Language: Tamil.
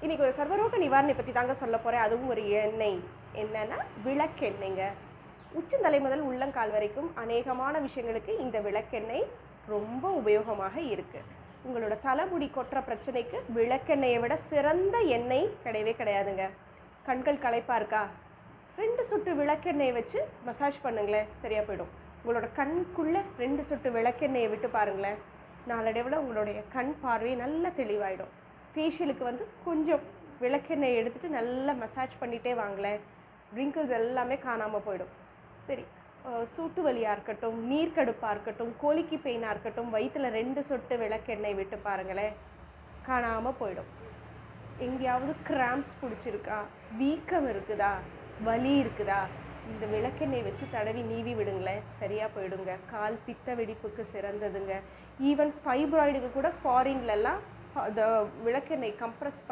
இன்னைக்கு ஒரு சர்வரோக நிவாரணி பற்றி தாங்க சொல்ல போகிறேன். அதுவும் ஒரு எண்ணெய். என்னன்னா விளக்கெண்ணெய்ங்க. உச்சந்தலை முதல் உள்ளங்கால் வரைக்கும் அநேகமான விஷயங்களுக்கு இந்த விளக்கெண்ணெய் ரொம்ப உபயோகமாக இருக்குது. உங்களோட தலைமுடி கொட்டுற பிரச்சனைக்கு விளக்கெண்ணெயை விட சிறந்த எண்ணெய் கிடையவே கிடையாதுங்க. கண்கள் களைப்பாக இருக்கா, 2 சொட்டு விளக்கெண்ணெயை வச்சு மசாஜ் பண்ணுங்களேன், சரியாக போயிடும். உங்களோட கண்குள்ளே 2 சொட்டு விளக்கெண்ணெயை விட்டு பாருங்களேன், நாளடைவில் உங்களுடைய கண் பார்வை நல்ல தெளிவாயிடும். ஃபேஷியலுக்கு கொஞ்சம் விளக்கெண்ணெய் எடுத்துகிட்டு நல்லா மசாஜ் பண்ணிகிட்டே வாங்களேன், ரிங்கிள்ஸ் எல்லாமே காணாமல் போயிடும். சரி, சூட்டு வலியாக இருக்கட்டும், நீர்க்கடுப்பாக இருக்கட்டும், கோலிக்கி பெயினாக இருக்கட்டும், வயிற்றில் 2 சொட்டு விளக்கெண்ணெய் விட்டு பாருங்களேன், காணாமல் போயிடும். எங்கேயாவது கிராம்ப்ஸ் பிடிச்சிருக்கா, வீக்கம் இருக்குதா, வலி இருக்குதா, இந்த விளக்கெண்ணெய் வச்சு தடவி நீவி விடுங்களேன், சரியாக போயிடுங்க. கால் பித்த வெடிப்புக்கு சிறந்ததுங்க. ஈவன் ஃபைப்ராய்டுக்கு கூட ஃபாரின்லலாம் அந்த விளக்கெண்ணெய் கம்ப்ரஸ் பண்ணுற